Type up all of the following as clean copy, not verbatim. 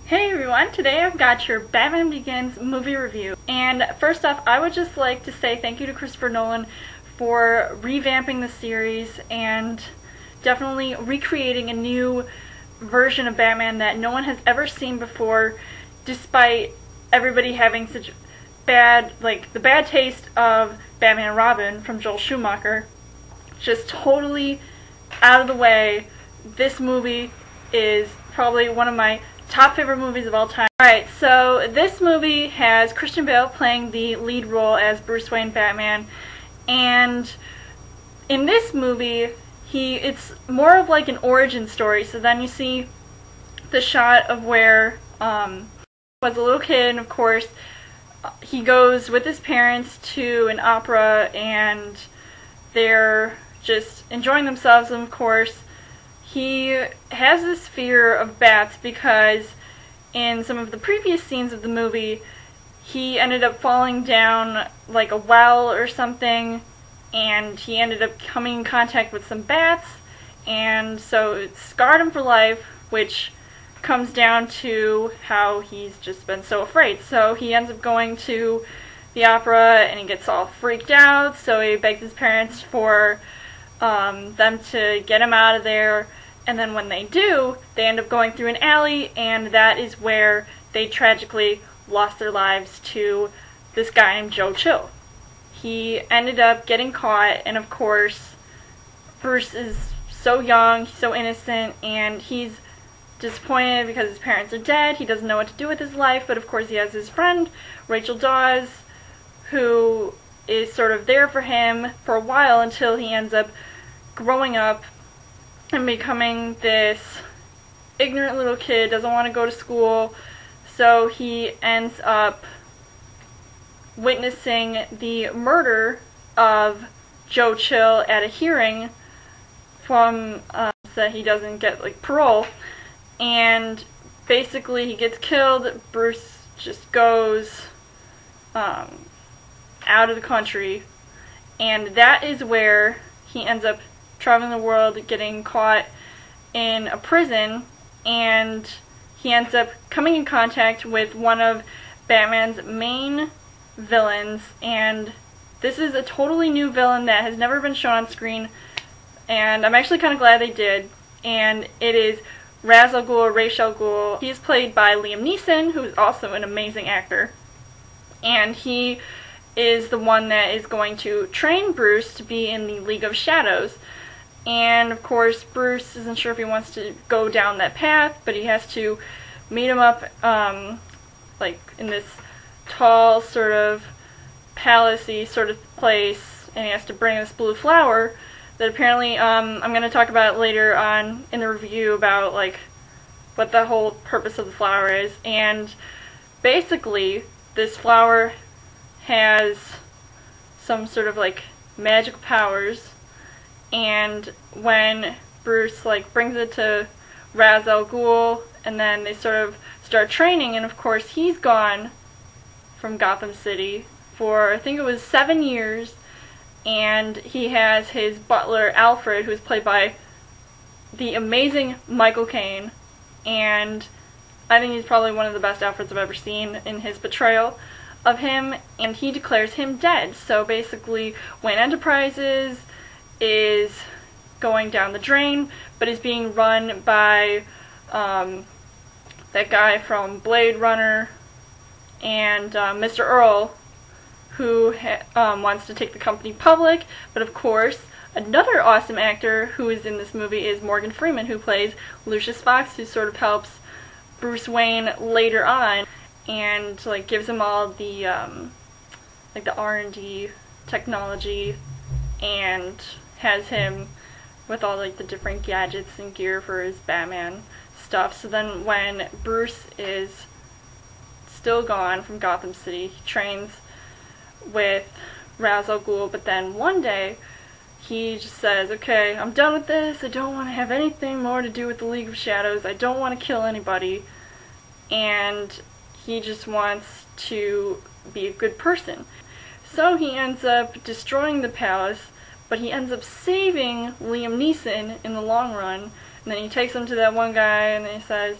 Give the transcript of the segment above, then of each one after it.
Hey everyone, today I've got your Batman Begins movie review. And first off, I would just like to say thank you to Christopher Nolan for revamping the series and definitely recreating a new version of Batman that no one has ever seen before, despite everybody having such the bad taste of Batman and Robin from Joel Schumacher. Just totally out of the way. This movie is probably one of my top favorite movies of all time. Alright, so this movie has Christian Bale playing the lead role as Bruce Wayne Batman, and in this movie it's more of like an origin story. So then you see the shot of where was a little kid, and of course he goes with his parents to an opera and they're just enjoying themselves, and of course he has this fear of bats because in some of the previous scenes of the movie he ended up falling down like a well or something, and he ended up coming in contact with some bats, and so it scarred him for life, which comes down to how he's just been so afraid. So he ends up going to the opera and he gets all freaked out, so he begs his parents for them to get him out of there. And then when they do, they end up going through an alley, and that is where they tragically lost their lives to this guy named Joe Chill. He ended up getting caught, and of course Bruce is so young, so innocent, and he's disappointed because his parents are dead. He doesn't know what to do with his life, but of course he has his friend Rachel Dawes, who is sort of there for him for a while until he ends up growing up and becoming this ignorant little kid, doesn't want to go to school, so he ends up witnessing the murder of Joe Chill at a hearing from that he doesn't get parole, and basically he gets killed. Bruce just goes out of the country, and that is where he ends up traveling the world, getting caught in a prison, and he ends up coming in contact with one of Batman's main villains, and this is a totally new villain that has never been shown on screen, and I'm actually kind of glad they did, and it is Ra's al Ghul. He is played by Liam Neeson, who is also an amazing actor, and he is the one that is going to train Bruce to be in the League of Shadows. And of course Bruce isn't sure if he wants to go down that path, but he has to meet him up like in this tall sort of palace-y sort of place, and he has to bring this blue flower that apparently I'm going to talk about later on in the review about what the whole purpose of the flower is. And basically this flower has some sort of magical powers, and when Bruce brings it to Ra's al Ghul, and then they sort of start training, and of course he's gone from Gotham City for I think it was 7 years, and he has his butler Alfred, who's played by the amazing Michael Caine, and I think he's probably one of the best Alfreds I've ever seen in his portrayal of him, and he declares him dead. So basically Wayne Enterprises is going down the drain, but is being run by that guy from Blade Runner and Mr. Earl, who wants to take the company public. But of course another awesome actor who is in this movie is Morgan Freeman, who plays Lucius Fox, who sort of helps Bruce Wayne later on and gives him all the the R&D technology, and has him with all the different gadgets and gear for his Batman stuff. So then when Bruce is still gone from Gotham City, he trains with Ra's al Ghul, but then one day he just says, okay, I'm done with this, I don't want to have anything more to do with the League of Shadows, I don't want to kill anybody, and he just wants to be a good person. So he ends up destroying the palace, but he ends up saving Liam Neeson in the long run, and then he takes him to that one guy and he says,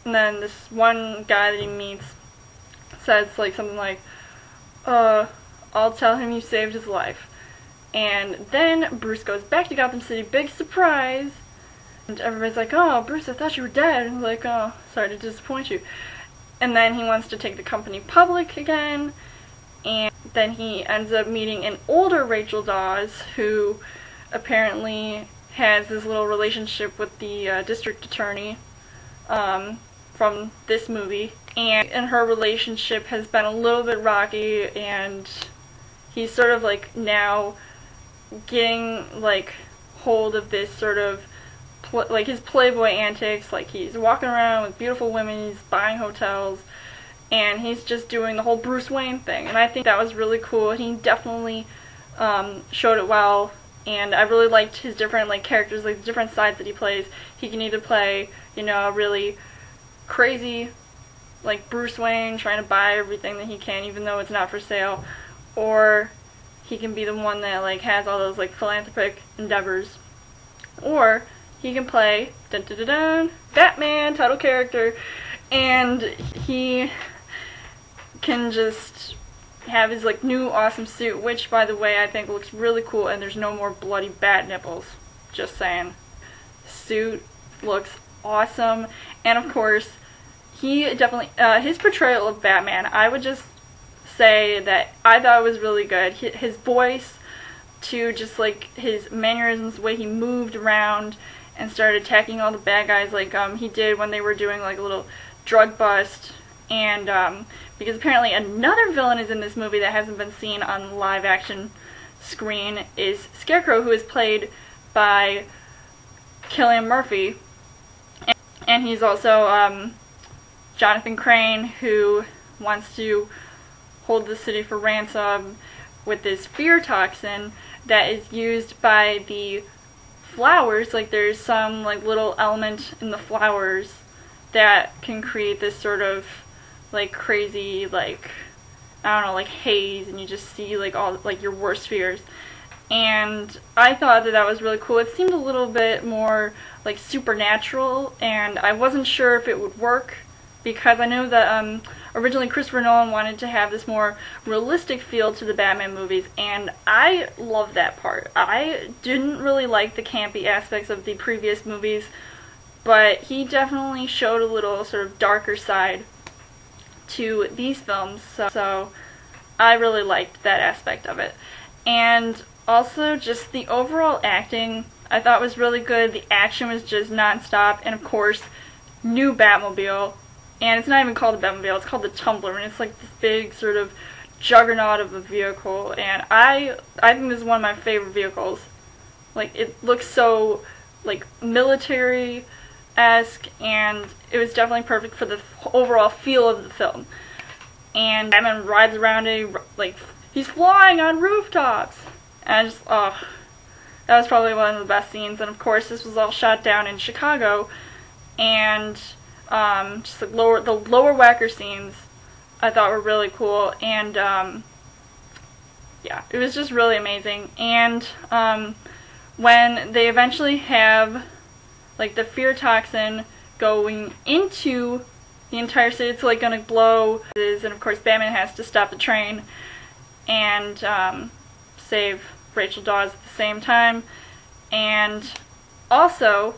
And then this one guy that he meets says like something like, I'll tell him you saved his life. And then Bruce goes back to Gotham City, big surprise, and everybody's like, oh, Bruce, I thought you were dead. And like, oh, sorry to disappoint you. And then he wants to take the company public again, and then he ends up meeting an older Rachel Dawes, who apparently has this little relationship with the district attorney from this movie, and her relationship has been a little bit rocky, and he's sort of like now getting like hold of this sort of like his playboy antics. Like he's walking around with beautiful women, he's buying hotels, and he's just doing the whole Bruce Wayne thing, and I think that was really cool. He definitely showed it well, and I really liked his different like characters, like the different sides that he plays. He can either play, you know, a really crazy like Bruce Wayne trying to buy everything that he can even though it's not for sale, or he can be the one that like has all those like philanthropic endeavors, or he can play dun dun dun dun Batman title character, and he can just have his like new awesome suit, which by the way I think looks really cool, and there's no more bloody bat nipples, just saying. Suit looks awesome, and of course he definitely his portrayal of Batman, I would just say that I thought it was really good. His voice, to just like his mannerisms, the way he moved around and started attacking all the bad guys like he did when they were doing like a little drug bust, and because apparently another villain is in this movie that hasn't been seen on live action screen, is Scarecrow, who is played by Cillian Murphy, and he's also Jonathan Crane, who wants to hold the city for ransom with this fear toxin that is used by the flowers. Like there's some like little element in the flowers that can create this sort of like crazy, like I don't know, like haze, and you just see like all like your worst fears. And I thought that that was really cool. It seemed a little bit more like supernatural, and I wasn't sure if it would work, because I know that originally Christopher Nolan wanted to have this more realistic feel to the Batman movies, and I love that part. I didn't really like the campy aspects of the previous movies, but he definitely showed a little sort of darker side to these films, so I really liked that aspect of it. And also just the overall acting I thought was really good. The action was just non-stop, and of course, new Batmobile. And it's not even called the Batmobile, it's called the Tumbler, and it's like this big sort of juggernaut of a vehicle, and I think this is one of my favorite vehicles. Like, it looks so, like, military-esque, and it was definitely perfect for the overall feel of the film. And Batman rides around it, like, he's flying on rooftops! And I just, oh, that was probably one of the best scenes. And of course, this was all shot down in Chicago, and just the lower whacker scenes I thought were really cool, and yeah, it was just really amazing. And when they eventually have like the fear toxin going into the entire city, it's like gonna blow, and of course Batman has to stop the train and save Rachel Dawes at the same time. And also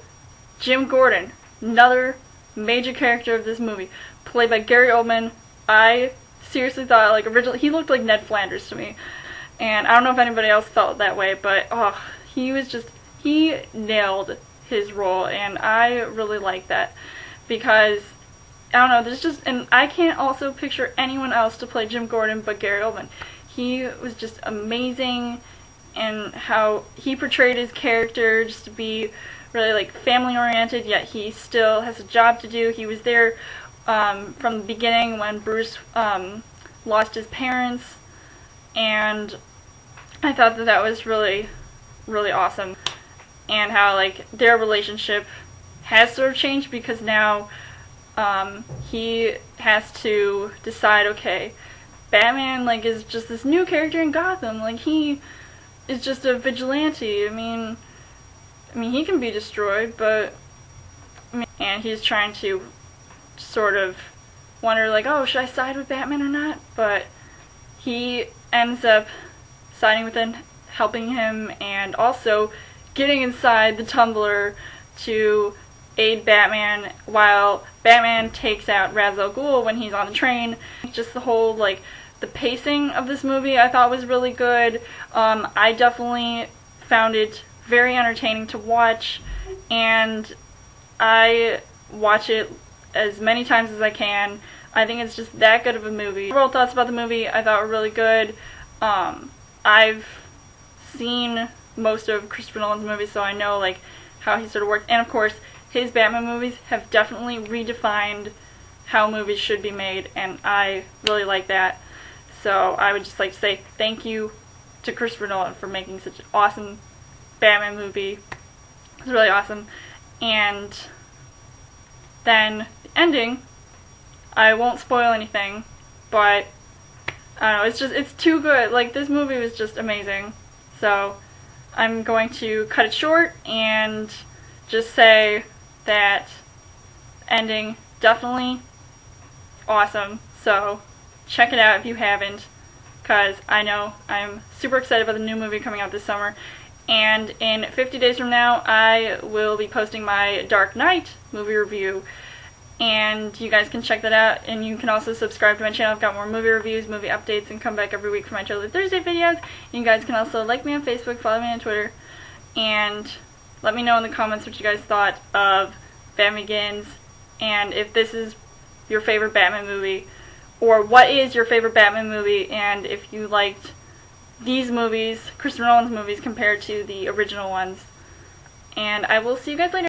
Jim Gordon, another major character of this movie, played by Gary Oldman. I seriously thought, like, originally he looked like Ned Flanders to me, and I don't know if anybody else felt that way, but oh, he nailed his role, and I really like that, because I don't know, there's just, and I can't also picture anyone else to play Jim Gordon but Gary Oldman. He was just amazing, and how he portrayed his character just to be really like family oriented, yet he still has a job to do. He was there from the beginning when Bruce lost his parents, and I thought that that was really, really awesome. And how like their relationship has sort of changed, because now he has to decide, okay, Batman like is just this new character in Gotham, like he is just a vigilante. I mean he can be destroyed, but and he's trying to sort of wonder, like, oh, should I side with Batman or not? But he ends up siding with him, helping him, and also getting inside the tumbler to aid Batman while Batman takes out Ra's al Ghul when he's on the train. Just the whole, like, the pacing of this movie I thought was really good. I definitely found it very entertaining to watch, and I watch it as many times as I can. I think it's just that good of a movie. Overall thoughts about the movie I thought were really good. I've seen most of Christopher Nolan's movies, so I know, like, how he sort of works. And of course, his Batman movies have definitely redefined how movies should be made, and I really like that. So I would just like to say thank you to Christopher Nolan for making such an awesome Batman movie. It's really awesome. And then the ending, I won't spoil anything, but I don't know, it's too good. Like, this movie was just amazing. So I'm going to cut it short and just say that ending definitely awesome. So check it out if you haven't, because I know I'm super excited about the new movie coming out this summer. And in 50 days from now, I will be posting my Dark Knight movie review, and you guys can check that out. And you can also subscribe to my channel. I've got more movie reviews, movie updates, and come back every week for my Totally Thursday videos. You guys can also like me on Facebook, follow me on Twitter, and let me know in the comments what you guys thought of Batman Begins, and if this is your favorite Batman movie, or what is your favorite Batman movie, and if you liked these movies, Christopher Nolan's movies, compared to the original ones. And I will see you guys later.